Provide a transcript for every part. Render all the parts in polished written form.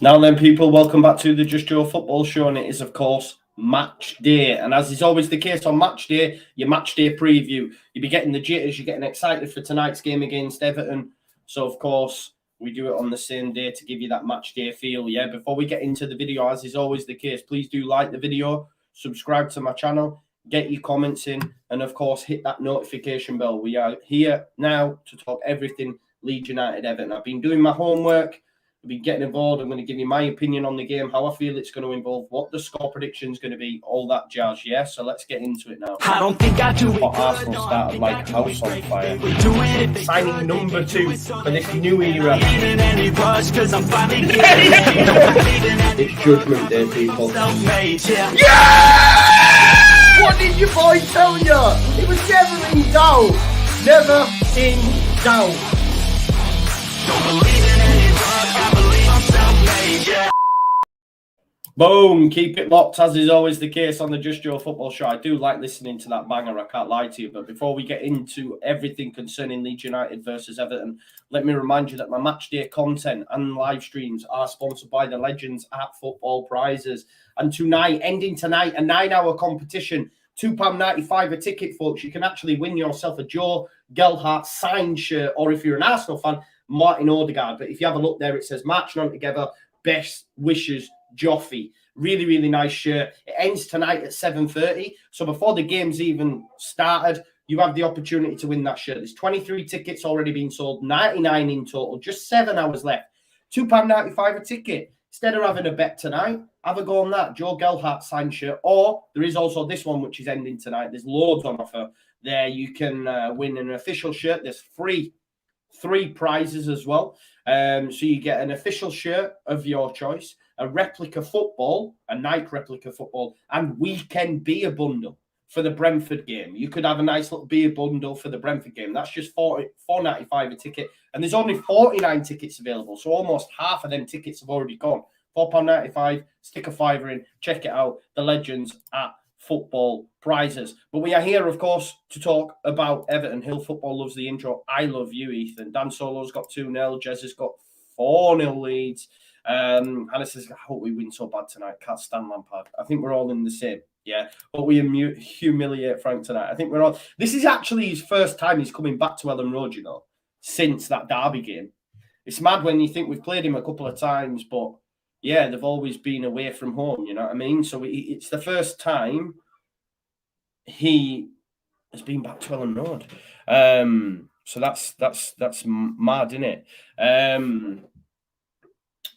Now then, people, welcome back to the Just Joe Football Show, and it is, of course, match day. And as is always the case on match day, your match day preview. You'll be getting the jitters, you're getting excited for tonight's game against Everton. So, of course, we do it on the same day to give you that match day feel. Yeah, before we get into the video, as is always the case, please do like the video, subscribe to my channel, get your comments in, and, of course, hit that notification bell. We are here now to talk everything Leeds United Everton. I've been doing my homework. I'll be getting involved. I'm going to give you my opinion on the game, how I feel it's going to involve, what the score prediction is going to be, all that jazz. Yeah, so let's get into it now. I don't think I do it. Arsenal started like a house on fire. Signing number 2 for this new era. It's Judgment Day, people. Yeah! What did your boy tell you? It was never in doubt. Never in doubt. Don't believe in any luck, I believe I'm self-made, yeah. Boom, keep it locked, as is always the case on the Just Joe Football Show. I do like listening to that banger, I can't lie to you. But before we get into everything concerning Leeds United versus Everton, let me remind you that my match day content and live streams are sponsored by the legends at Football Prizes. And tonight, ending tonight, a 9-hour competition, £2.95 a ticket, folks. You can actually win yourself a Joe Gelhardt signed shirt, or if you're an Arsenal fan, Martin Odegaard. But if you have a look there, it says marching on together, best wishes, Joffy. Really, really nice shirt. It ends tonight at 7:30. So before the game's even started, you have the opportunity to win that shirt. There's 23 tickets already being sold, 99 in total, just 7 hours left. £2.95 a ticket. Instead of having a bet tonight, have a go on that Joe Gelhardt signed shirt. Or there is also this one, which is ending tonight. There's loads on offer there. You can win an official shirt. There's three prizes as well. So you get an official shirt of your choice, a replica football, a Nike replica football, and weekend beer bundle for the Brentford game. You could have a nice little beer bundle for the Brentford game. That's just $4.95 a ticket. And there's only 49 tickets available. So almost half of them tickets have already gone. £4.95, stick a fiver in, check it out. The legends at Football Prizes. But we are here, of course, to talk about Everton. Hill Football loves the intro. I love you, Ethan. Dan Solo's got 2-0. Jez has got 4-0 leads. Hannah says, I hope we win so bad tonight. Can't stand Lampard. I think we're all in the same. Yeah. But we humiliate Frank tonight. I think we're all... This is actually his first time he's coming back to Ellen Road, you know, since that derby game. It's mad when you think we've played him a couple of times, but yeah, they've always been away from home, you know what I mean? So it's the first time he has been back to Ellen Road. So that's mad, isn't it?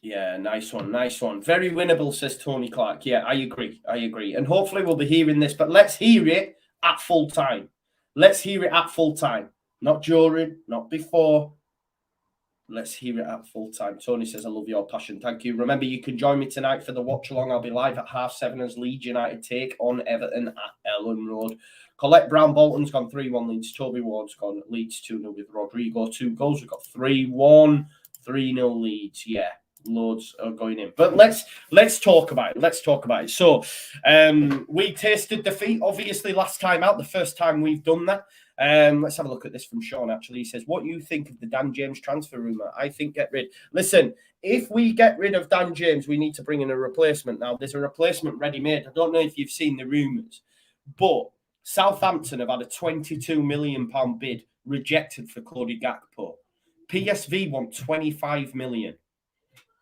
Yeah, nice one. Very winnable, says Tony Clark. Yeah, I agree. And hopefully we'll be hearing this, but let's hear it at full time. Not during, not before. Let's hear it at full time. Tony says, I love your passion. Thank you. Remember, you can join me tonight for the watch along. I'll be live at 7:30 as Leeds United take on Everton at Ellen Road. Colette Brown-Bolton's gone 3-1 Leeds. Toby Ward's gone Leeds 2-0 with Rodrigo. 2 goals. We've got 3-1, 3-0 Leeds. Yeah, loads are going in. But let's talk about it. So we tasted defeat, obviously, last time out, the first time we've done that. Let's have a look at this from Sean, actually. He says, what do you think of the Dan James transfer rumour? I think get rid. Listen, if we get rid of Dan James, we need to bring in a replacement. Now, there's a replacement ready-made. I don't know if you've seen the rumours, but Southampton have had a £22 million bid rejected for Cody Gakpo. PSV want 25 million.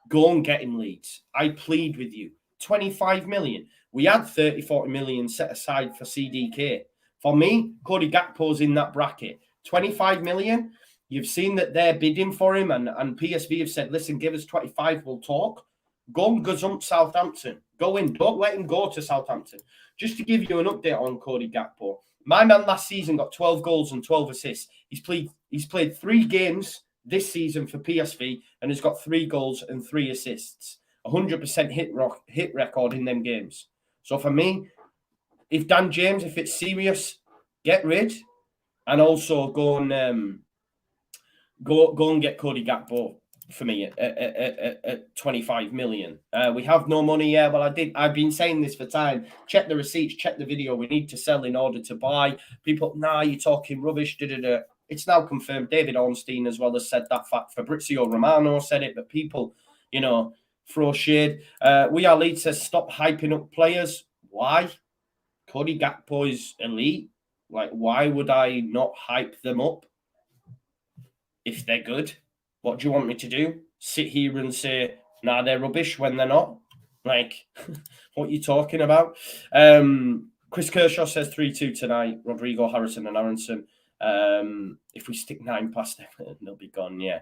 Go and get him, Leeds. I plead with you. 25 million. We had 40 million set aside for CDK. For me, Cody Gakpo's in that bracket. 25 million. You've seen that they're bidding for him, and PSV have said, listen, give us 25, we'll talk. Go and gazump Southampton. Go in. Don't let him go to Southampton. Just to give you an update on Cody Gakpo, my man last season got 12 goals and 12 assists. He's played 3 games this season for PSV and has got 3 goals and 3 assists. 100% hit record in them games. So for me, if Dan James, if it's serious, get rid, and also go and get Cody Gakpo for me at 25 million. We have no money. Yeah, well, I've been saying this for time. Check the receipts, check the video. We need to sell in order to buy. People, you're talking rubbish. It's now confirmed. David Ornstein as well has said that fact. Fabrizio Romano said it, but people, throw shade. We Are Leeds says, stop hyping up players. Why? Cody Gakpo is elite. Like, why would I not hype them up if they're good? What do you want me to do? Sit here and say, nah, they're rubbish when they're not? Like, what are you talking about? Chris Kershaw says 3-2 tonight. Rodrigo, Harrison and Aronson. If we stick 9 past them, they'll be gone, yeah.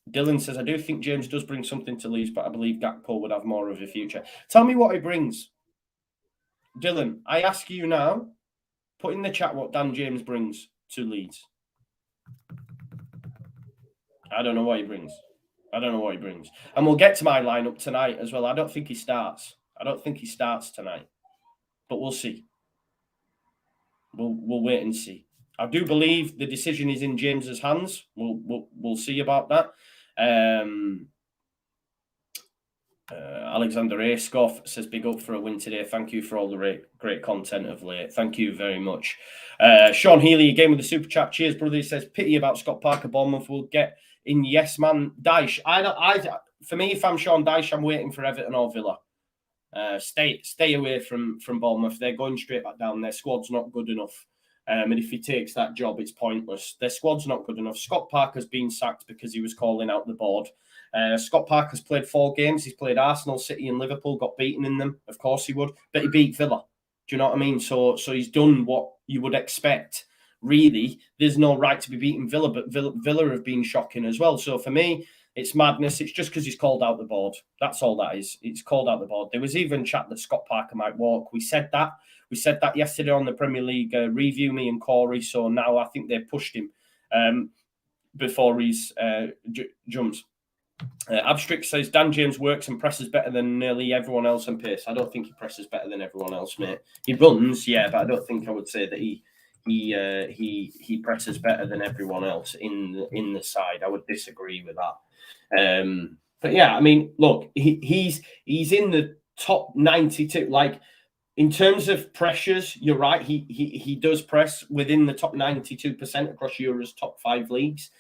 Dylan says, I do think James does bring something to Leeds, but I believe Gakpo would have more of a future. Tell me what he brings. Dylan, I ask you now, put in the chat what Dan James brings to Leeds. I don't know what he brings. And we'll get to my lineup tonight as well. I don't think he starts. Tonight. But we'll see. We'll wait and see. I do believe the decision is in James's hands. We'll see about that. Alexander Askoff says, big up for a win today. Thank you for all the great content of late. Thank you very much. Sean Healy, again with the super chat. Cheers, brother. He says, pity about Scott Parker. Bournemouth will get in. Yes, man. Dyche. For me, if I'm Sean Dyche, I'm waiting for Everton or Villa. Stay away from Bournemouth. They're going straight back down. Their squad's not good enough. And if he takes that job, it's pointless. Their squad's not good enough. Scott Parker's been sacked because he was calling out the board. Scott Parker's played 4 games. He's played Arsenal, City and Liverpool, got beaten in them. Of course he would. But he beat Villa. Do you know what I mean? So he's done what you would expect. Really, there's no right to be beating Villa, but Villa have been shocking as well. So for me, it's madness. It's just because he's called out the board. That's all that is. It's called out the board. There was even chat that Scott Parker might walk. We said that. We said that yesterday on the Premier League review, me and Corey. So now I think they've pushed him before he's jumps. Abstrict says, Dan James works and presses better than nearly everyone else on pace. I don't think he presses better than everyone else, mate. He runs, yeah, but I don't think I would say that he presses better than everyone else in the side. I would disagree with that. But yeah, I mean, look, he's in the top 92. Like, in terms of pressures, you're right. He does press within the top 92% across Euro's top 5 leagues.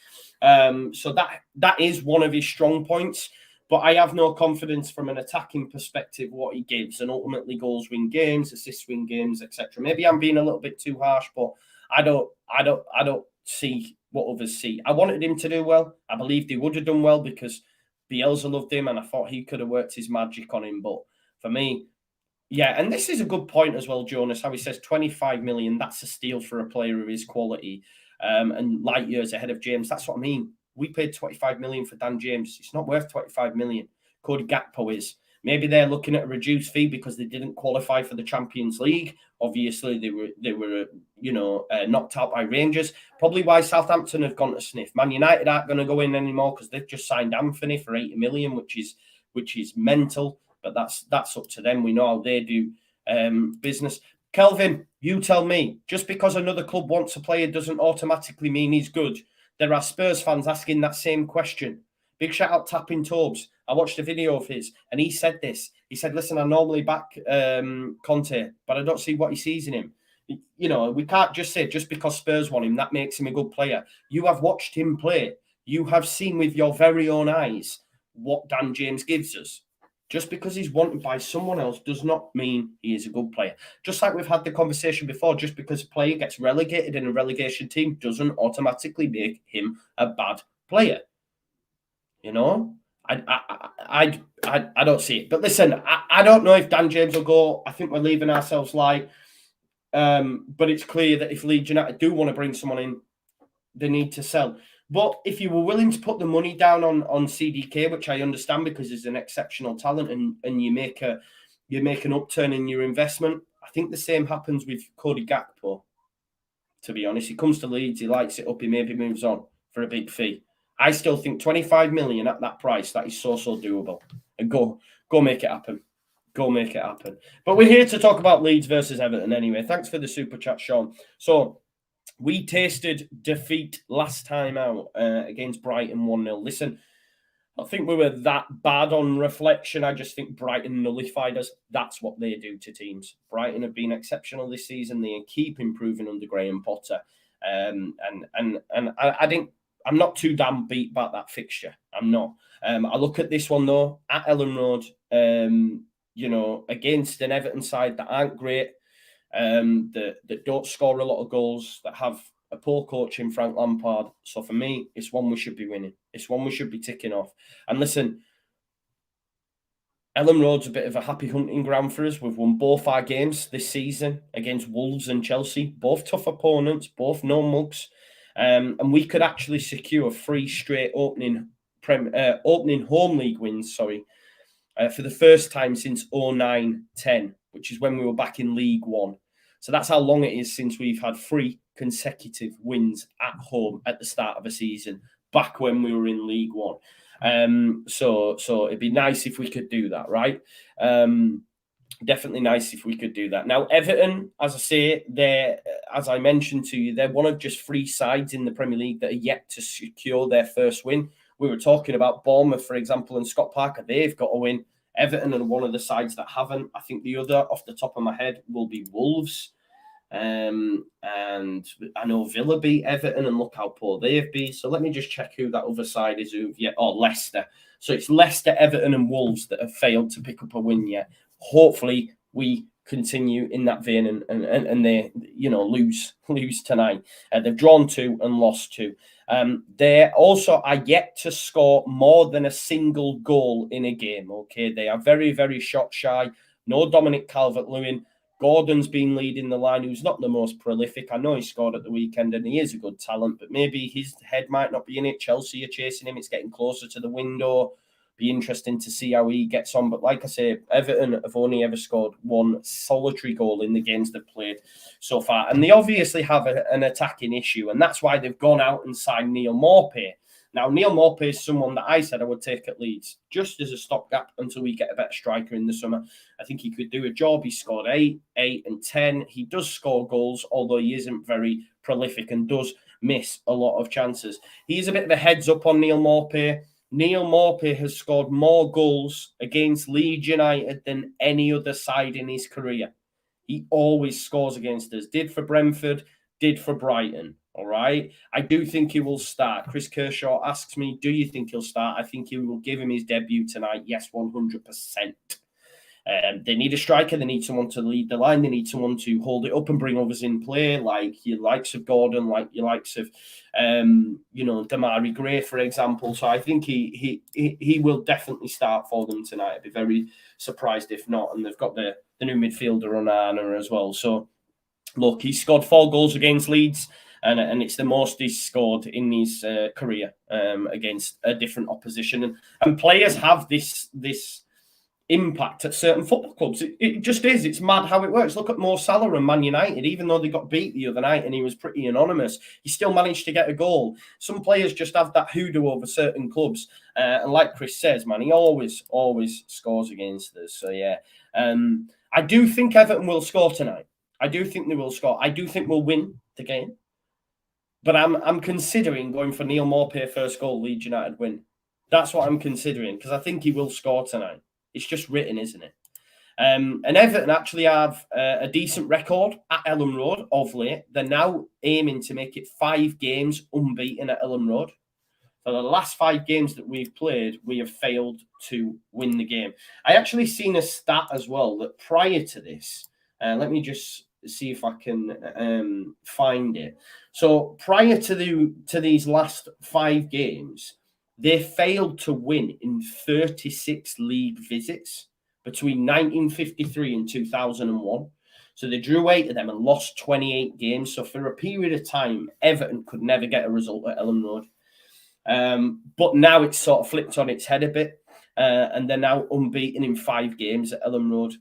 So that is one of his strong points. But I have no confidence from an attacking perspective what he gives, and ultimately goals win games, assists win games, etc. Maybe I'm being a little bit too harsh, but I don't see what others see. I wanted him to do well. I believed he would have done well because Bielsa loved him, and I thought he could have worked his magic on him. But for me, yeah, and this is a good point as well, Jonas, how he says 25 million, that's a steal for a player of his quality, and light years ahead of James. That's what I mean. We paid 25 million for Dan James. It's not worth 25 million. Cody Gakpo is. Maybe they're looking at a reduced fee because they didn't qualify for the Champions League. Obviously, they were knocked out by Rangers. Probably why Southampton have gone to sniff. Man United aren't going to go in anymore because they've just signed Anthony for 80 million, which is mental. But that's up to them. We know how they do business. Kelvin, you tell me. Just because another club wants a player doesn't automatically mean he's good. There are Spurs fans asking that same question. Big shout out Tapping Tobes. I watched a video of his and he said this. He said, listen, I normally back Conte, but I don't see what he sees in him. You know, we can't just say just because Spurs want him, that makes him a good player. You have watched him play. You have seen with your very own eyes what Dan James gives us. Just because he's wanted by someone else does not mean he is a good player. Just like we've had the conversation before, just because a player gets relegated in a relegation team doesn't automatically make him a bad player. You know, I don't see it. But listen, I don't know if Dan James will go. I think we're leaving ourselves light. But it's clear that if Leeds United do want to bring someone in, they need to sell. But if you were willing to put the money down on CDK, which I understand because he's an exceptional talent, and you make an upturn in your investment, I think the same happens with Cody Gakpo. To be honest, he comes to Leeds, he lights it up, he maybe moves on for a big fee. I still think 25 million at that price, that is so doable. And go make it happen. Go make it happen. But we're here to talk about Leeds versus Everton anyway. Thanks for the super chat, Sean. So, we tasted defeat last time out against Brighton 1-0. Listen, I think we were that bad on reflection. I just think Brighton nullified us. That's what they do to teams. Brighton have been exceptional this season. They keep improving under Graham Potter. And I I'm not too damn beat about that fixture. I'm not. I look at this one though at Ellen Road. Against an Everton side that aren't great, that don't score a lot of goals, that have a poor coach in Frank Lampard. So for me, it's one we should be winning. It's one we should be ticking off. And listen, Ellen Road's a bit of a happy hunting ground for us. We've won both our games this season against Wolves and Chelsea, both tough opponents, both no mugs. And we could actually secure 3 straight opening home league wins, for the first time since 09-10, which is when we were back in League One. So that's how long it is since we've had 3 consecutive wins at home at the start of a season, back when we were in League One. So it'd be nice if we could do that, right? Definitely nice if we could do that. Now, Everton, as I say, as I mentioned to you, they're one of just 3 sides in the Premier League that are yet to secure their first win. We were talking about Bournemouth, for example, and Scott Parker. They've got a win. Everton are one of the sides that haven't. I think the other, off the top of my head, will be Wolves. And I know Villa beat Everton, and look how poor they've been. So let me just check who that other side is. Leicester. So it's Leicester, Everton, and Wolves that have failed to pick up a win yet. Hopefully, we continue in that vein and they lose tonight. They've drawn 2 and lost 2. They also are yet to score more than a single goal in a game. Okay, they are very, very shot shy. No Dominic Calvert-Lewin. Gordon's been leading the line, who's not the most prolific. I know he scored at the weekend and he is a good talent, but maybe his head might not be in it. Chelsea are chasing him. It's getting closer to the window. Be interesting to see how he gets on. But like I say, Everton have only ever scored 1 solitary goal in the games they've played so far. And they obviously have an attacking issue. And that's why they've gone out and signed Neal Maupay. Now, Neal Maupay is someone that I said I would take at Leeds, just as a stopgap until we get a better striker in the summer. I think he could do a job. He scored 8 and 10. He does score goals, although he isn't very prolific and does miss a lot of chances. He's a bit of a heads up on Neal Maupay. Neal Maupay has scored more goals against Leeds United than any other side in his career. He always scores against us. Did for Brentford, did for Brighton. All right. I do think he will start. Chris Kershaw asks me, do you think he'll start? I think he will give him his debut tonight. Yes, 100%. They need a striker. They need someone to lead the line. They need someone to hold it up and bring others in play, like your likes of Gordon, like your likes of, Damari Gray, for example. So I think he will definitely start for them tonight. I'd be very surprised if not. And they've got the new midfielder Onana as well. So, look, he scored 4 goals against Leeds. And it's the most he's scored in his career against a different opposition. And players have this impact at certain football clubs. It just is. It's mad how it works. Look at Mo Salah and Man United. Even though they got beat the other night and he was pretty anonymous, he still managed to get a goal. Some players just have that hoodoo over certain clubs. And like Chris says, man, he always scores against us. So, yeah. I do think Everton will score tonight. I do think they will score. I do think we'll win the game. But I'm considering going for Neal Maupay first goal, Leeds United win. That's what I'm considering, because I think he will score tonight. It's just written, isn't it? And Everton actually have a decent record at Ellen Road of late. They're now aiming to make it 5 games unbeaten at Ellen Road. For the last 5 games that we've played, we have failed to win the game. I actually seen a stat as well that prior to this, let me just see if I can find it. So prior to these last 5 games, they failed to win in 36 league visits between 1953 and 2001. So they drew 8 of them and lost 28 games. So for a period of time, Everton could never get a result at Ellen Road. But now it's sort of flipped on its head a bit. And they're now unbeaten in 5 games at Ellen Road.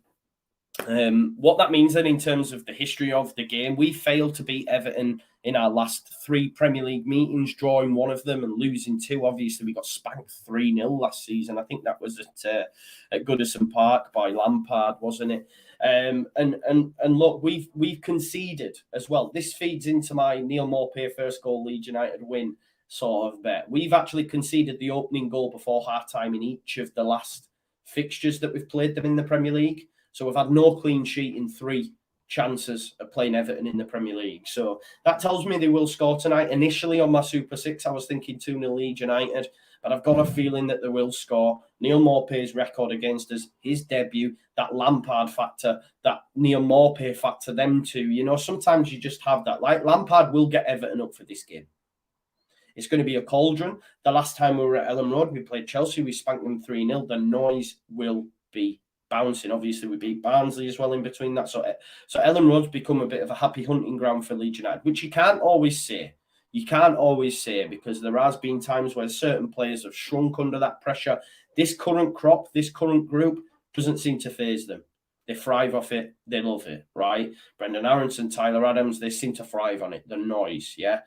What that means then in terms of the history of the game, we failed to beat Everton in our last 3 Premier League meetings, drawing 1 of them and losing 2. Obviously, we got spanked 3-0 last season. I think that was at Goodison Park by Lampard, wasn't it? And look, we've conceded as well. This feeds into my Neal Maupay first goal, Leeds United win sort of bet. We've actually conceded the opening goal before half-time in each of the last fixtures that we've played them in the Premier League. So we've had no clean sheet in 3 chances of playing Everton in the Premier League. So that tells me they will score tonight. Initially on my Super 6, I was thinking 2-0 Leeds United, but I've got a feeling that they will score. Neal Maupay's record against us, his debut, that Lampard factor, that Neal Maupay factor, them two. You know, sometimes you just have that. Like, Lampard will get Everton up for this game. It's going to be a cauldron. The last time we were at Ellen Road, we played Chelsea. We spanked them 3-0. The noise will be bouncing. Obviously, we beat Barnsley as well in between that. So Ellen Road's become a bit of a happy hunting ground for Leeds United, which you can't always say. You can't always say, because there has been times where certain players have shrunk under that pressure. This current crop, this current group doesn't seem to faze them. They thrive off it. They love it, right? Brendan Aronson, Tyler Adams, they seem to thrive on it. The noise, yeah?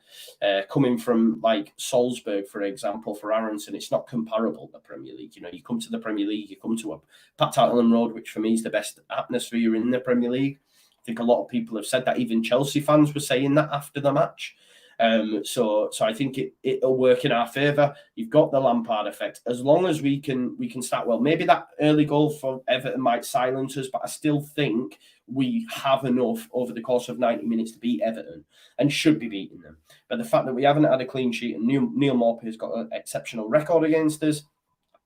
Coming from, like, Salzburg, for example, for Aronson, it's not comparable to the Premier League. You know, you come to the Premier League, you come to a packed out Ellen Road, which for me is the best atmosphere in the Premier League. I think a lot of people have said that. Even Chelsea fans were saying that after the match. So I think it'll work in our favour. You've got the Lampard effect. As long as we can start well. Maybe that early goal for Everton might silence us, but I still think we have enough over the course of 90 minutes to beat Everton and should be beating them. But the fact that we haven't had a clean sheet and Neal Maupay has got an exceptional record against us,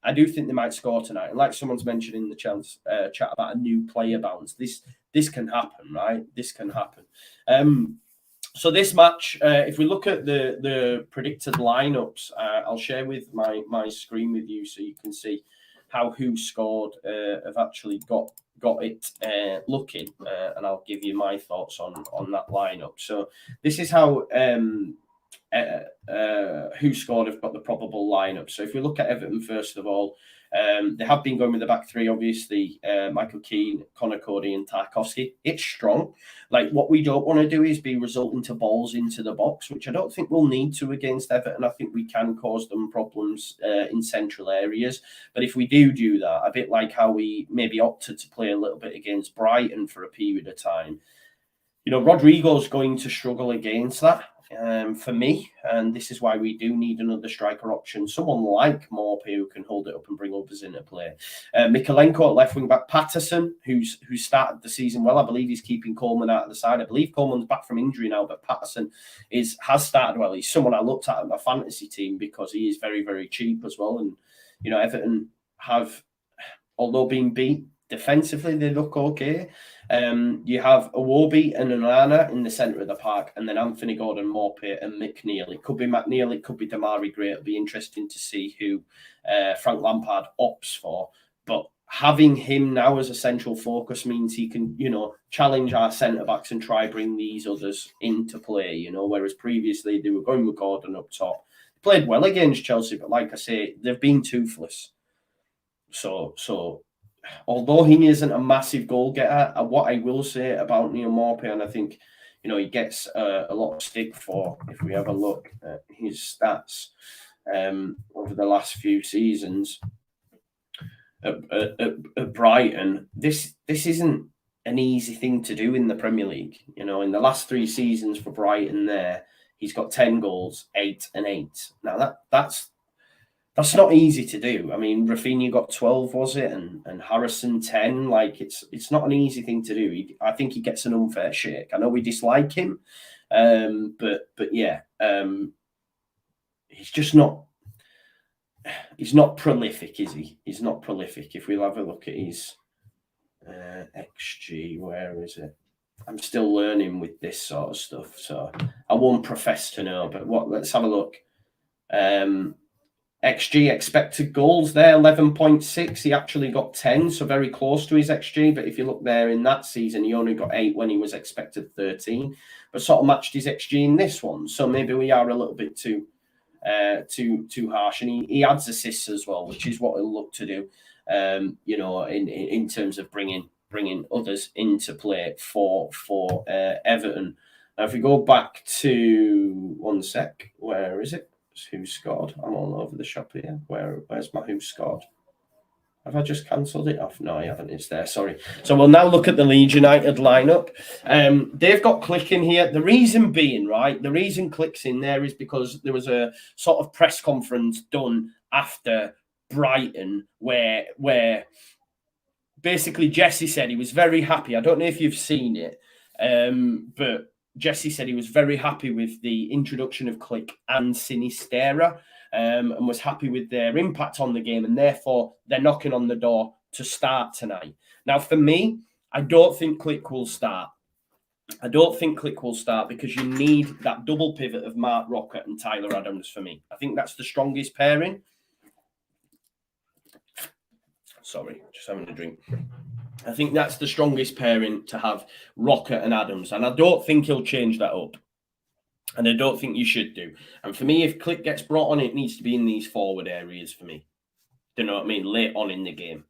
I do think they might score tonight. And like someone's mentioned in the chat about a new player bounce, this can happen, right? This can happen. So this match, if we look at the predicted lineups, I'll share with my screen with you so you can see how who scored have actually got it looking, and I'll give you my thoughts on that lineup. So this is how who scored have got the probable lineup. So if we look at Everton first of all, they have been going with the back three, obviously. Michael Keane, Connor Cody, and Tarkowski. It's strong. Like, what we don't want to do is be resulting to balls into the box, which I don't think we'll need to against Everton. I think we can cause them problems in central areas. But if we do that, a bit like how we maybe opted to play a little bit against Brighton for a period of time, you know, Rodrigo's going to struggle against that. For me, and this is why we do need another striker option, someone like Maupay who can hold it up and bring others into play. Mikalenko at left wing back, Patterson, who started the season well. I believe he's keeping Coleman out of the side. I believe Coleman's back from injury now, but Patterson has started well. He's someone I looked at in my fantasy team because he is very, very cheap as well. And you know, Everton have, although being beat defensively, they look okay. You have Iwobi and Onana in the centre of the park, and then Anthony Gordon, Maupay, and McNeil. It could be McNeil, it could be Damari Gray. It'll be interesting to see who Frank Lampard opts for. But having him now as a central focus means he can, you know, challenge our centre backs and try bring these others into play. You know, whereas previously they were going with Gordon up top. Played well against Chelsea, but like I say, they've been toothless. So. Although he isn't a massive goal getter, what I will say about Neal Maupay, and I think, you know, he gets a lot of stick for, if we have a look at his stats over the last few seasons at Brighton, this isn't an easy thing to do in the Premier League. You know, in the last 3 seasons for Brighton there, he's got 10 goals, 8 and 8. Now that's not easy to do. I mean, Rafinha got 12, was it? And Harrison 10. Like, it's not an easy thing to do. I think he gets an unfair shake. I know we dislike him, but yeah, he's just not. He's not prolific, is he? He's not prolific. If we'll have a look at his XG, where is it? I'm still learning with this sort of stuff, so I won't profess to know. But let's have a look. XG, expected goals there, 11.6. He actually got 10, so very close to his XG. But if you look there in that season, he only got 8 when he was expected 13. But sort of matched his XG in this one. So maybe we are a little bit too harsh. And he adds assists as well, which is what he'll look to do. You know, in terms of bringing others into play for Everton. Now, if we go back to 1 sec, where is it? Who scored? I'm all over the shop here. Where's my who scored? Have I just cancelled it off? No, I haven't. It's there. Sorry. So we'll now look at the Leeds United lineup. They've got Click in here. The reason being, right, the reason Click's in there is because there was a sort of press conference done after Brighton where basically Jesse said he was very happy. I don't know if you've seen it. But Jesse said he was very happy with the introduction of Click and Sinistera, and was happy with their impact on the game, and therefore they're knocking on the door to start tonight. Now, for me, I don't think Click will start. I don't think Click will start because you need that double pivot of Mark Rocket and Tyler Adams for me. I think that's the strongest pairing. Sorry, just having a drink. I think that's the strongest pairing to have, Rocket and Adams. And I don't think he'll change that up. And I don't think you should do. And for me, if Click gets brought on, it needs to be in these forward areas for me. Do you know what I mean? Late on in the game.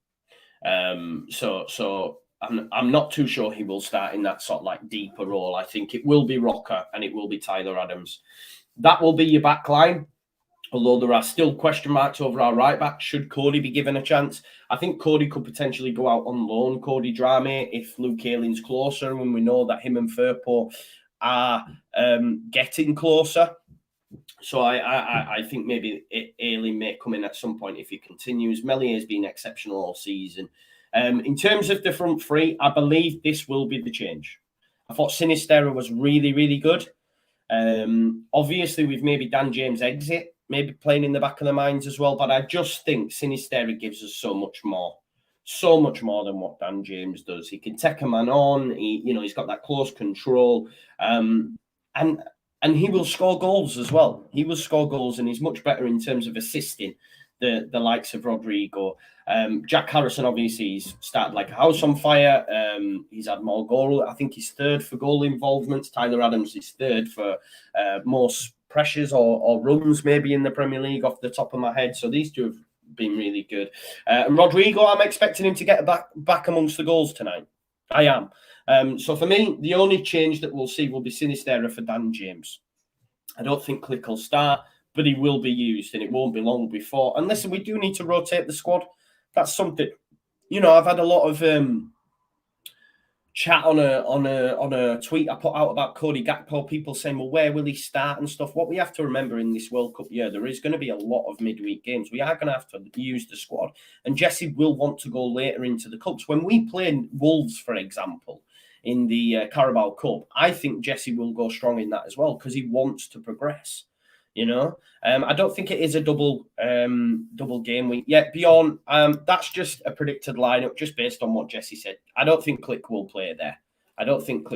So I'm not too sure he will start in that sort of like deeper role. I think it will be Rocker and it will be Tyler Adams. That will be your back line. Although there are still question marks over our right back. Should Cody be given a chance? I think Cody could potentially go out on loan, Cody Drame, if Luke Ayling's closer, when we know that him and Firpo are getting closer. So I think maybe Ayling may come in at some point if he continues. Melier has been exceptional all season. In terms of the front three, I believe this will be the change. I thought Sinistera was really, really good. Obviously, with maybe Dan James' exit, maybe playing in the back of the minds as well. But I just think Sinistera gives us so much more than what Dan James does. He can take a man on. He's got that close control, and he will score goals as well. He will score goals, and he's much better in terms of assisting the likes of Rodrigo. Jack Harrison, obviously, he's started like a house on fire. He's had more goal. I think he's third for goal involvements. Tyler Adams is third for most pressures or runs, maybe in the Premier League off the top of my head. So these two have been really good. And Rodrigo, I'm expecting him to get back amongst the goals tonight. I am. So for me, the only change that we'll see will be Sinistera for Dan James. I don't think Click will start, but he will be used, and it won't be long before. And listen, we do need to rotate the squad. That's something, I've had a lot of chat on a tweet I put out about Cody Gakpo, people saying, well, where will he start and stuff. What we have to remember in this World Cup year, there is going to be a lot of midweek games. We are going to have to use the squad, and Jesse will want to go later into the cups. When we play Wolves, for example, in the Carabao Cup, I think Jesse will go strong in that as well because he wants to progress. I don't think it is a double game week yet. Beyond that's just a predicted lineup, just based on what Jesse said. I don't think Click will play there. I don't think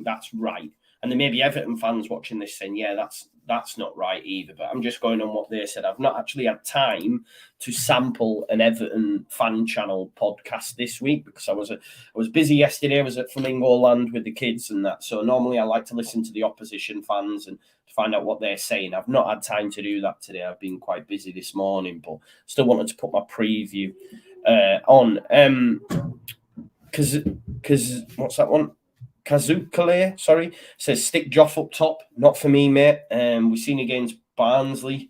that's right. And there may be Everton fans watching this saying, yeah, that's not right either. But I'm just going on what they said. I've not actually had time to sample an Everton fan channel podcast this week because I was busy yesterday. I was at Flamingo Land with the kids and that. So normally I like to listen to the opposition fans and to find out what they're saying. I've not had time to do that today. I've been quite busy this morning, but still wanted to put my preview on. Because what's that one? Kazukale, sorry, says stick Joff up top. Not for me, mate. We've seen against Barnsley.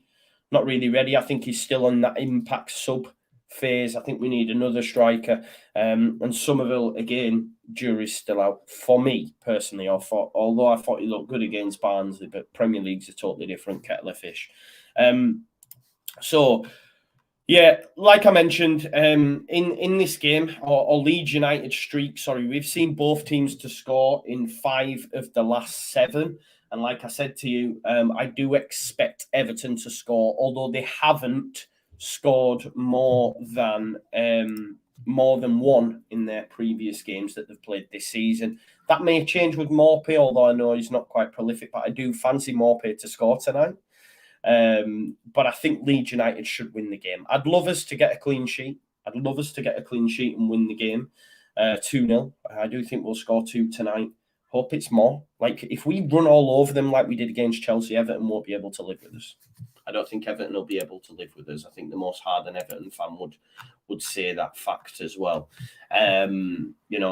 Not really ready. I think he's still on that impact sub phase. I think we need another striker. And Somerville, again, jury's still out for me personally. Although I thought he looked good against Barnsley, but Premier League's a totally different kettle of fish. Yeah, like I mentioned, in this game, or Leeds United streak, we've seen both teams to score in 5 of the last 7. And like I said to you, I do expect Everton to score, although they haven't scored more than 1 in their previous games that they've played this season. That may change with Maupay, although I know he's not quite prolific, but I do fancy Maupay to score tonight. But I think Leeds United should win the game. I'd love us to get a clean sheet. and win the game 2-0. I do think we'll score 2 tonight. Hope it's more. Like, if we run all over them like we did against Chelsea, Everton won't be able to live with us. I don't think Everton will be able to live with us. I think the most hardened Everton fan would say that fact as well.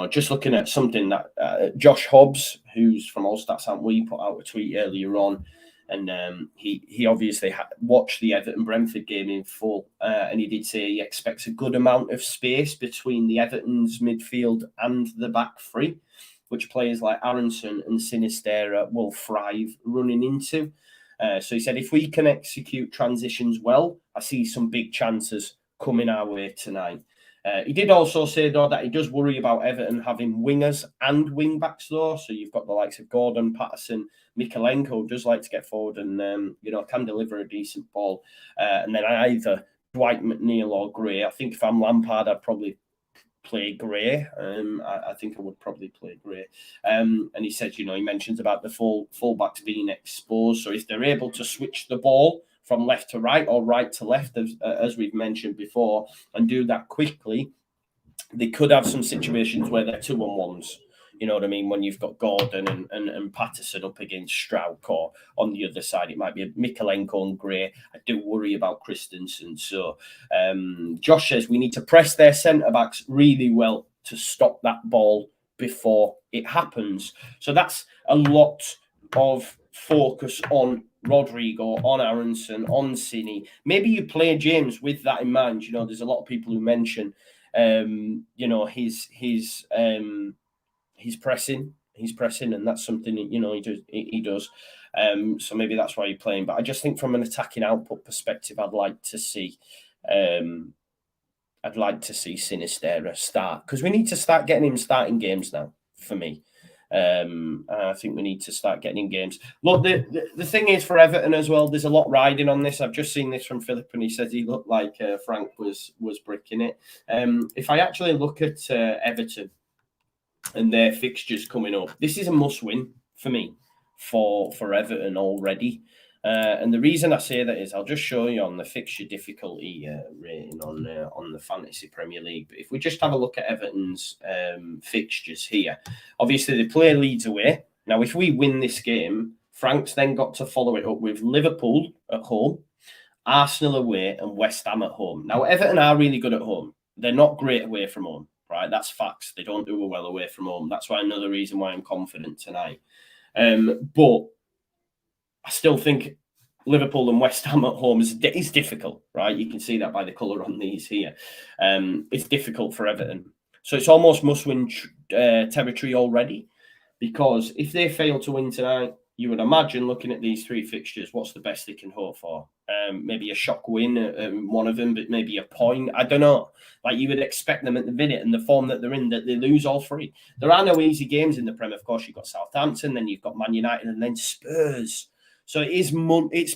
Just looking at something that Josh Hobbs, who's from All Stats Aren't We, put out a tweet earlier on, and he obviously watched the Everton-Brentford game in full, and he did say he expects a good amount of space between the Everton's midfield and the back three, which players like Aronson and Sinistera will thrive running into. So he said, if we can execute transitions well, I see some big chances coming our way tonight. He did also say, though, that he does worry about Everton having wingers and wing-backs, though. So you've got the likes of Gordon, Patterson, Mikalenko, does like to get forward and, can deliver a decent ball. And then either Dwight McNeil or Gray. I think if I'm Lampard, I'd probably play Gray. I think I would probably play Gray. And he said, he mentions about the full-backs being exposed. So if they're able to switch the ball from left to right or right to left, as we've mentioned before, and do that quickly, they could have some situations where they're 2-on-1s. You know what I mean? When you've got Gordon and Patterson up against Strauch, or on the other side, it might be Mikalenko and Gray. I do worry about Christensen. So Josh says we need to press their centre-backs really well to stop that ball before it happens. So that's a lot of focus on Rodrigo, on Aronson, on Cini. Maybe you play James with that in mind. There's a lot of people who mention, he's pressing, and that's something that, he does. So maybe that's why you're playing. But I just think from an attacking output perspective, I'd like to see Sinisterra start, because we need to start getting him starting games now. For me. I think we need to start getting in games. Look, the thing is for Everton as well, there's a lot riding on this. I've just seen this from Philip, and he says he looked like Frank was bricking it. If I actually look at Everton and their fixtures coming up, this is a must-win for me for Everton already. And the reason I say that is I'll just show you on the fixture difficulty rating on the Fantasy Premier League. But if we just have a look at Everton's fixtures here, obviously they play Leeds away. Now, if we win this game, Frank's then got to follow it up with Liverpool at home, Arsenal away, and West Ham at home. Now, Everton are really good at home. They're not great away from home, right? That's facts. They don't do well away from home. That's another reason why I'm confident tonight. But I still think Liverpool and West Ham at home is difficult, right? You can see that by the colour on these here. It's difficult for Everton. So it's almost must-win territory already, because if they fail to win tonight, you would imagine, looking at these three fixtures, what's the best they can hope for? Maybe a shock win, one of them, but maybe a point. I don't know. Like, you would expect them at the minute and the form that they're in, that they lose all three. There are no easy games in the Prem. Of course, you've got Southampton, then you've got Man United, and then Spurs. So it's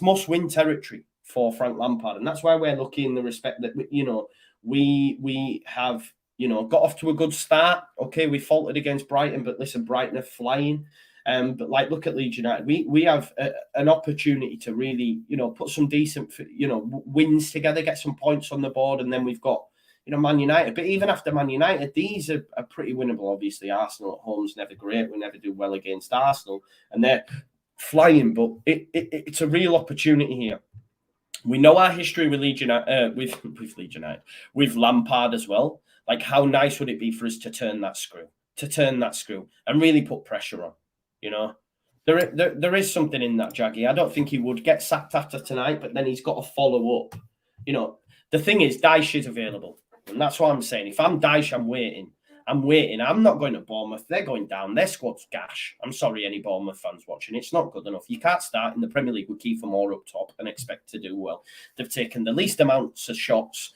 must-win territory for Frank Lampard, and that's why we're lucky in the respect that we have got off to a good start. Okay, we faltered against Brighton, but listen, Brighton are flying. But look at Leeds United. We have an opportunity to really put some decent wins together, get some points on the board, and then we've got Man United. But even after Man United, these are pretty winnable. Obviously, Arsenal at home's never great. We never do well against Arsenal, and they're flying. But it's a real opportunity here. We know our history with Leeds United, with Lampard as well. Like, how nice would it be for us to turn that screw, and really put pressure on? There is something in that, Jaggy. I don't think he would get sacked after tonight, but then he's got to follow up. The thing is, Dyche is available, and that's what I'm saying. If I'm Dyche, I'm waiting. I'm not going to Bournemouth. They're going down. Their squad's gash. I'm sorry, any Bournemouth fans watching. It's not good enough. You can't start in the Premier League with Kiefer Moore up top and expect to do well. They've taken the least amounts of shots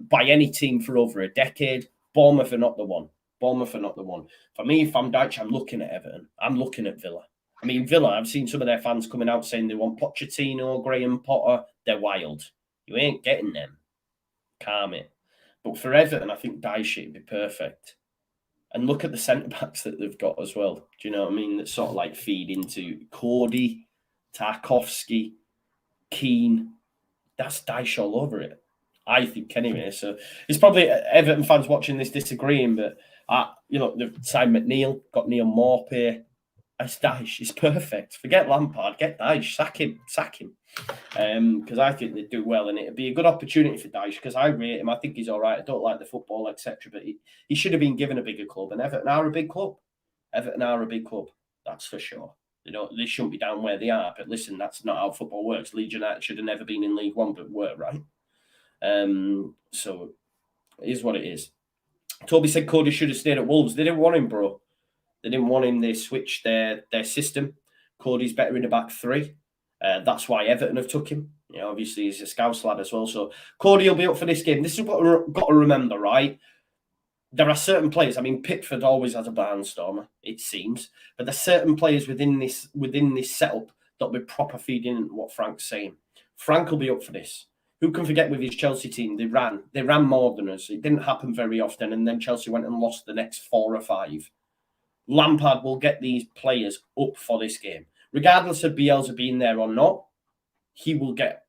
by any team for over a decade. Bournemouth are not the one. For me, if I'm Dyche, I'm looking at Everton. I'm looking at Villa. I mean, Villa, I've seen some of their fans coming out saying they want Pochettino, Graham Potter. They're wild. You ain't getting them. Calm it. But for Everton, I think Dyche would be perfect. And look at the centre-backs that they've got as well. Do you know what I mean? That sort of like feed into Cody, Tarkowski, Keane. That's Dyche all over it, I think, anyway. So it's probably Everton fans watching this disagreeing, but they've signed McNeil, got Neal Maupay. It's Dyche. It's perfect. Forget Lampard. Get Dyche. Sack him. Because I think they'd do well, and it'd be a good opportunity for Dyche, because I rate him. I think he's all right. I don't like the football, etc. But he should have been given a bigger club, and Everton are a big club. That's for sure. They shouldn't be down where they are. But listen, that's not how football works. Leeds United should have never been in League One, but were, right? So it is what it is. Toby said Cody should have stayed at Wolves. They didn't want him, bro. They didn't want him. They switched their system. Cody's better in the back three. That's why Everton have took him. You know, obviously he's a Scouse lad as well. So Cody will be up for this game. This is what we've got to remember, right? There are certain players. I mean, Pickford always has a barnstormer, it seems. But there's certain players within this setup that'll be proper feeding into what Frank's saying. Frank will be up for this. Who can forget with his Chelsea team? They ran more than us. It didn't happen very often, and then Chelsea went and lost the next 4 or 5. Lampard will get these players up for this game. Regardless of Bielsa being there or not, he will get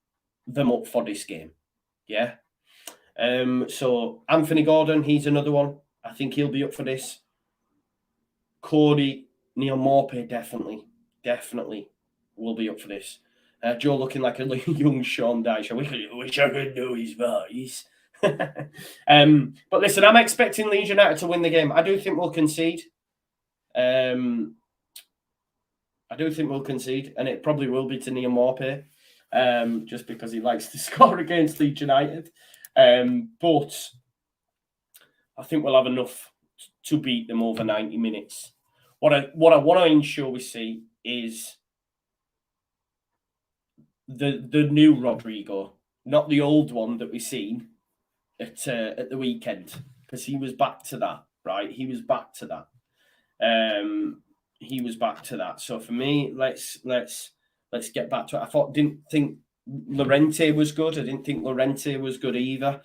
them up for this game. Yeah. So Anthony Gordon, he's another one. I think he'll be up for this. Cody, Neal Maupay, definitely will be up for this. Joe looking like a young Sean Dyche. I wish I could know his voice. But listen, I'm expecting Leeds United to win the game. I do think we'll concede. And it probably will be to Neal Maupay, just because he likes to score against Leeds United. But I think we'll have enough to beat them over 90 minutes. What I want to ensure we see is the new Rodrigo, not the old one that we've seen at the weekend, because he was back to that, right? He was back to that. So for me, let's get back to it. Didn't think Llorente was good. I didn't think Llorente was good either.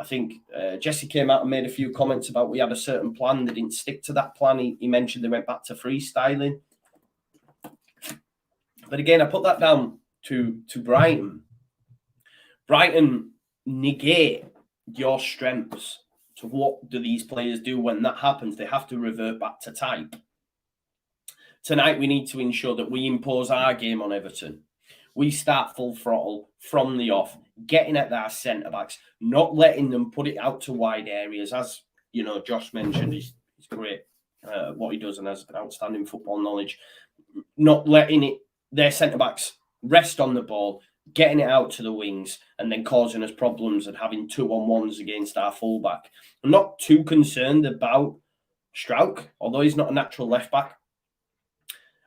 I think Jesse came out and made a few comments about we had a certain plan. They didn't stick to that plan. He mentioned they went back to freestyling. But again, I put that down to Brighton. Brighton negate your strengths. So what do these players do when that happens? They have to revert back to type. Tonight, we need to ensure that we impose our game on Everton. We start full throttle from the off, getting at their centre-backs, not letting them put it out to wide areas. As, you know, Josh mentioned, he's great what he does and has outstanding football knowledge. Not letting their centre-backs rest on the ball, getting it out to the wings, and then causing us problems and having 2-on-1s against our fullback. I'm not too concerned about Strauch, although he's not a natural left-back.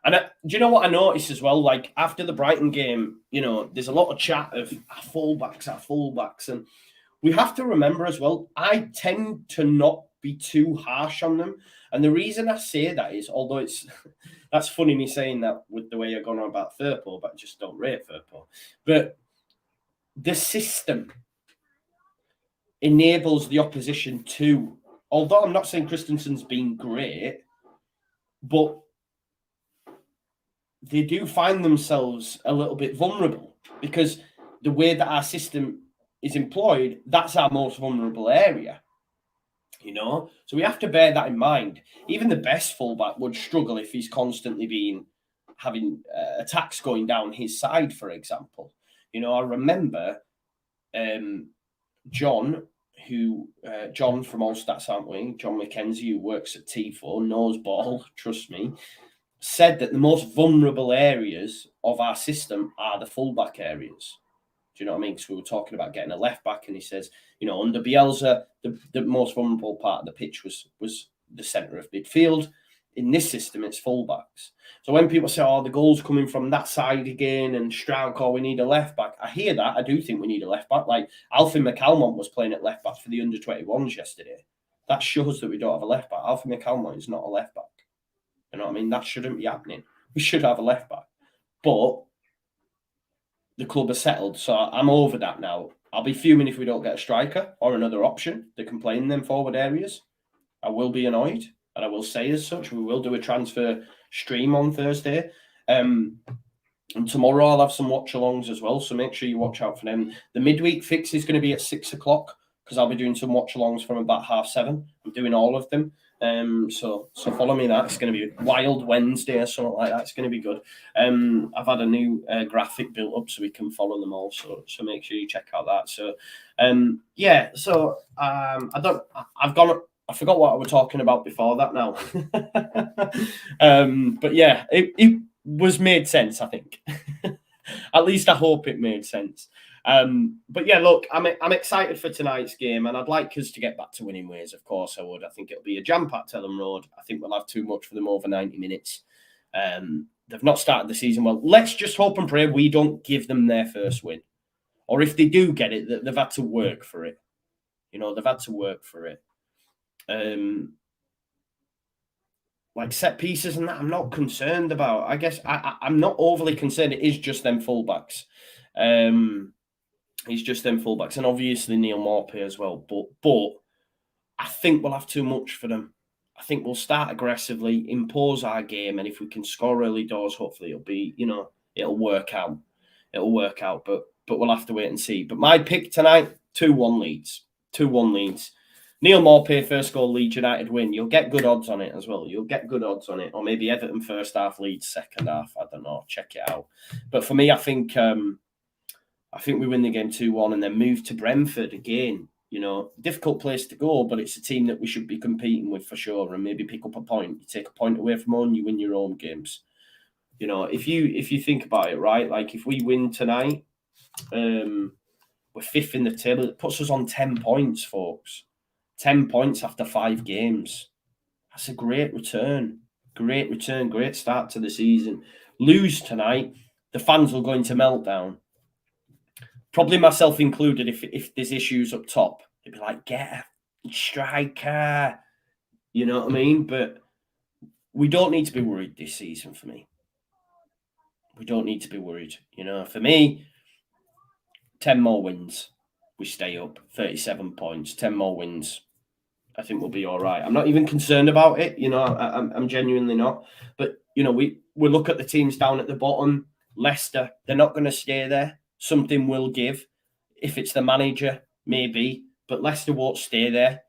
And do you know what I noticed as well? Like, after the Brighton game, you know, there's a lot of chat of our fullbacks. And we have to remember as well, I tend to not be too harsh on them. And the reason I say that is, although that's funny me saying that with the way you're going on about Firpo, but I just don't rate Firpo. But the system enables the opposition to, although I'm not saying Christensen's been great, but they do find themselves a little bit vulnerable because the way that our system is employed, that's our most vulnerable area, you know? So we have to bear that in mind. Even the best fullback would struggle if he's constantly having attacks going down his side, for example. You know, I remember John from All Stats, aren't we? John McKenzie, who works at T4, knows ball, trust me, said that the most vulnerable areas of our system are the fullback areas. Do you know what I mean? Because we were talking about getting a left back, and he says, you know, under Bielsa, the most vulnerable part of the pitch was the centre of midfield. In this system, it's fullbacks. So when people say, oh, the goal's coming from that side again, and Strauch, oh, we need a left back, I hear that. I do think we need a left back. Like, Alfie McCalmont was playing at left back for the under-21s yesterday. That shows that we don't have a left back. Alfie McCalmont is not a left back. You know what I mean? That shouldn't be happening. We should have a left back. But the club is settled, so I'm over that now. I'll be fuming if we don't get a striker or another option that can play in them forward areas. I will be annoyed, and I will say as such. We will do a transfer stream on Thursday. And tomorrow I'll have some watch-alongs as well, so make sure you watch out for them. The midweek fix is going to be at 6 o'clock because I'll be doing some watch-alongs from about 7:30. I'm doing all of them. So follow me. That's going to be a wild Wednesday or something like that. It's going to be good. I've had a new graphic built up so we can follow them all. So make sure you check out that. So yeah. So I forgot what I was talking about before that now. But yeah, it was made sense, I think. At least I hope it made sense. But yeah, look, I'm excited for tonight's game, and I'd like us to get back to winning ways. Of course I would. I think it'll be a jam-packed Ellen Road. I think we'll have too much for them over 90 minutes. They've not started the season well. Let's just hope and pray we don't give them their first win. or if they do get it, they've had to work for it. You know, they've had to work for it. Like set pieces and that, I'm not concerned about. I guess I'm not overly concerned. It is just them fullbacks. It's just them fullbacks, and obviously Neal Maupay as well. But I think we'll have too much for them. I think we'll start aggressively, impose our game, and if we can score early doors, hopefully it'll be, you know, it'll work out. It'll work out, but we'll have to wait and see. But my pick tonight, 2-1 Leeds. 2-1 Leeds. Neal Maupay, first goal, Leeds United win. You'll get good odds on it as well. You'll get good odds on it. Or maybe Everton first half, Leeds second half. I don't know. Check it out. But for me, I think we win the game 2-1 and then move to Brentford again. You know, difficult place to go, but it's a team that we should be competing with for sure, and maybe pick up a point. You take a point away from home, you win your own games. You know, if you think about it, right? Like if we win tonight, we're fifth in the table. It puts us on 10 points, folks. 10 points after 5 games. That's a great return. Great return. Great start to the season. Lose tonight, the fans will go into meltdown. Probably myself included if there's issues up top. They'd be like, get a striker. You know what I mean? But we don't need to be worried this season for me. We don't need to be worried. You know, for me, 10 more wins. We stay up. 37 points. 10 more wins. I think we'll be all right. I'm not even concerned about it. You know, I'm genuinely not. But, you know, we look at the teams down at the bottom. Leicester, they're not going to stay there. Something will give. If it's the manager, maybe. But Leicester won't stay there.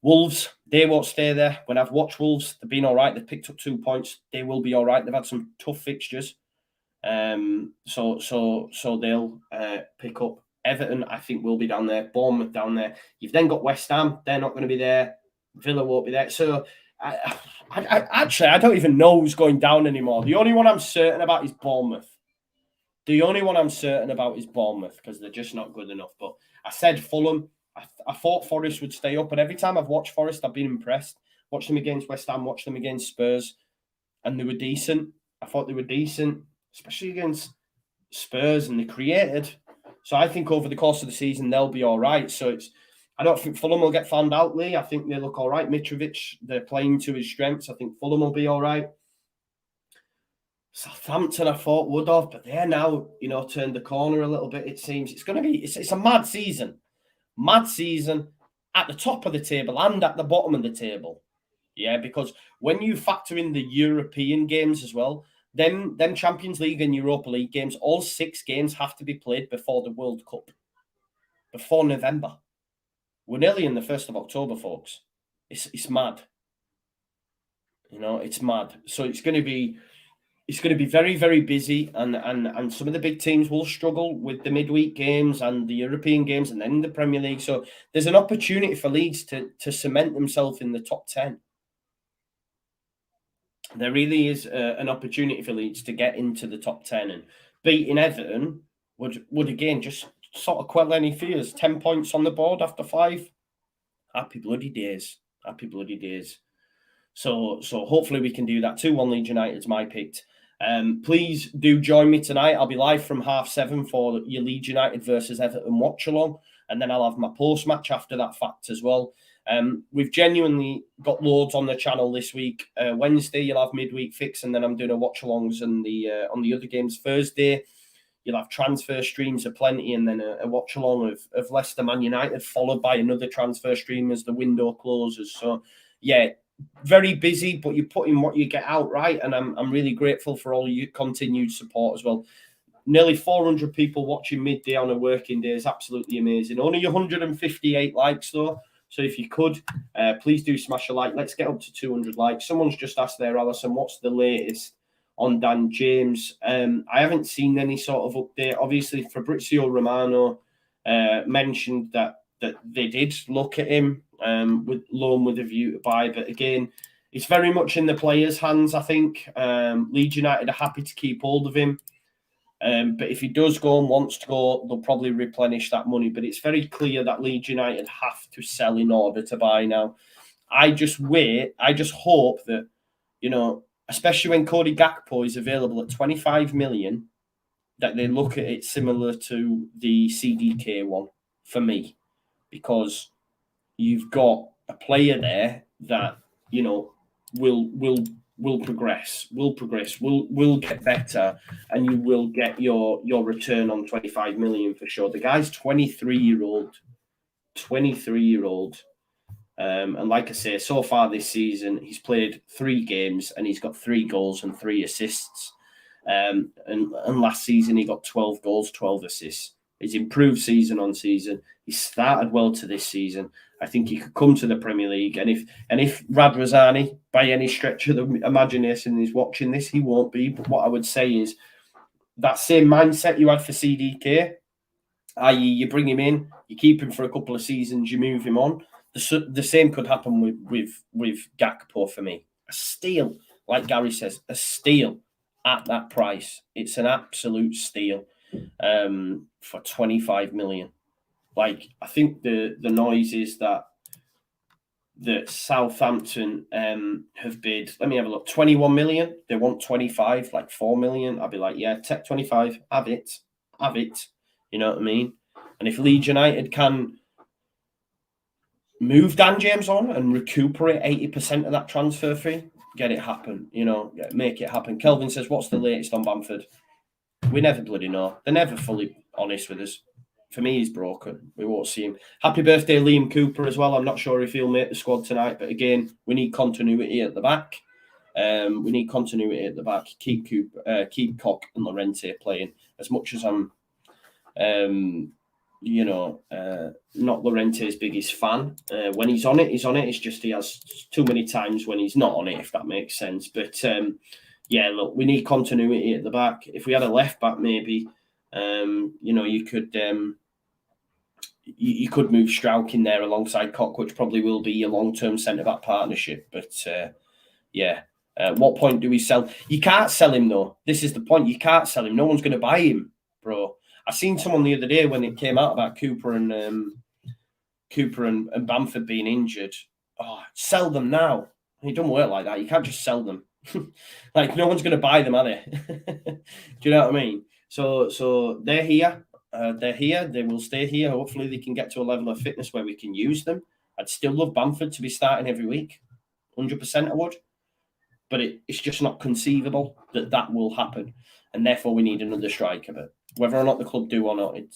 Wolves, they won't stay there. When I've watched Wolves, they've been all right. They've picked up 2 points. They will be all right. They've had some tough fixtures. So they'll pick up. Everton, I think, will be down there. Bournemouth down there. You've then got West Ham. They're not going to be there. Villa won't be there. So, I don't even know who's going down anymore. The only one I'm certain about is Bournemouth. Because they're just not good enough. But I said Fulham. I thought Forest would stay up. And every time I've watched Forest, I've been impressed. Watched them against West Ham, watched them against Spurs. And they were decent. I thought they were decent, especially against Spurs. And they created. So I think over the course of the season, they'll be all right. So I don't think Fulham will get found out, Lee. I think they look all right. Mitrovic, they're playing to his strengths. I think Fulham will be all right. Southampton, I thought would have, but they're now, you know, turned the corner a little bit, it seems. It's going to be, it's a mad season. Mad season at the top of the table and at the bottom of the table. Yeah, because when you factor in the European games as well, then Champions League and Europa League games, all 6 games have to be played before the World Cup, before November. We're nearly in the 1st of October, folks. It's mad. You know, it's mad. So it's going to be very, very busy, and some of the big teams will struggle with the midweek games and the European games and then the Premier League. So there's an opportunity for Leeds to cement themselves in the top 10. There really is an opportunity for Leeds to get into the top 10, and beating Everton would again just sort of quell any fears. 10 points on the board after 5. Happy bloody days. Happy bloody days. So hopefully we can do that. 2-1 Leeds United's my pick. Please do join me tonight. I'll be live from 7:30 for your Leeds United versus Everton watch along, and then I'll have my post match after that fact as well. We've genuinely got loads on the channel this week. Wednesday you'll have midweek fix, and then I'm doing a watch alongs and on the other games. Thursday you'll have transfer streams aplenty, and then a watch along of Leicester Man United, followed by another transfer stream as the window closes. So yeah, very busy, but you put in what you get out, right? And I'm really grateful for all your continued support as well. Nearly 400 people watching midday on a working day is absolutely amazing. Only 158 likes though. So if you could, please do smash a like. Let's get up to 200 likes. Someone's just asked there, Alison, what's the latest on Dan James? I haven't seen any sort of update. Obviously, Fabrizio Romano mentioned that they did look at him with loan with a view to buy. But again, it's very much in the players' hands, I think. Leeds United are happy to keep hold of him. But if he does go and wants to go, they'll probably replenish that money. But it's very clear that Leeds United have to sell in order to buy now. I just hope that, you know, especially when Cody Gakpo is available at 25 million, that they look at it similar to the CDK one for me, because you've got a player there that, you know, will progress, will get better, and you will get your return on 25 million for sure. The guy's 23-year-old. And like I say, so far this season, he's played 3 games and he's got 3 goals and 3 assists. And last season, he got 12 goals, 12 assists. He's improved season on season. He started well to this season. I think he could come to the Premier League. And if Radrazani, by any stretch of the imagination, is watching this, he won't be. But what I would say is that same mindset you had for CDK, i.e. you bring him in, you keep him for a couple of seasons, you move him on. The same could happen with Gakpo for me. A steal, like Gary says, a steal at that price. It's an absolute steal for 25 million. Like, I think the noise is that Southampton have bid, let me have a look, 21 million. They want 25, like 4 million. I'd be like, yeah, take 25, have it. You know what I mean? And if Leeds United can move Dan James on and recuperate 80% of that transfer fee, get it happen, you know, make it happen. Kelvin says, what's the latest on Bamford? We never bloody know. They're never fully honest with us. For me, he's broken. We won't see him. Happy birthday, Liam Cooper, as well. I'm not sure if he'll make the squad tonight, but again, we need continuity at the back. Keep Cooper, keep Koch and Llorente playing. As much as I'm, not Llorente's biggest fan. When he's on it, he's on it. It's just he has too many times when he's not on it, if that makes sense. But yeah, look, we need continuity at the back. If we had a left back, maybe, you could move Strauch in there alongside Koch, which probably will be a long-term centre-back partnership. But what point do we sell? You can't sell him, though. This is the point. You can't sell him. No one's going to buy him, bro. I seen someone the other day when it came out about Cooper and Bamford being injured. Oh, sell them now. It doesn't work like that. You can't just sell them. Like, no one's going to buy them, are they? Do you know what I mean? So they're here. They will stay here. Hopefully they can get to a level of fitness where we can use them. I'd still love Bamford to be starting every week. 100% I would. But it's just not conceivable that will happen. And therefore we need another striker. But whether or not the club do or not, it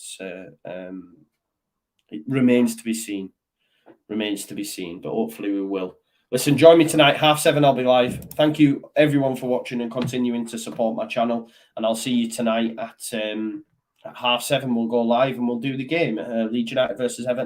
remains to be seen. But hopefully we will. Listen, join me tonight, 7:30, I'll be live. Thank you, everyone, for watching and continuing to support my channel. And I'll see you tonight at 7:30. We'll go live and we'll do the game. Leeds United versus Everton.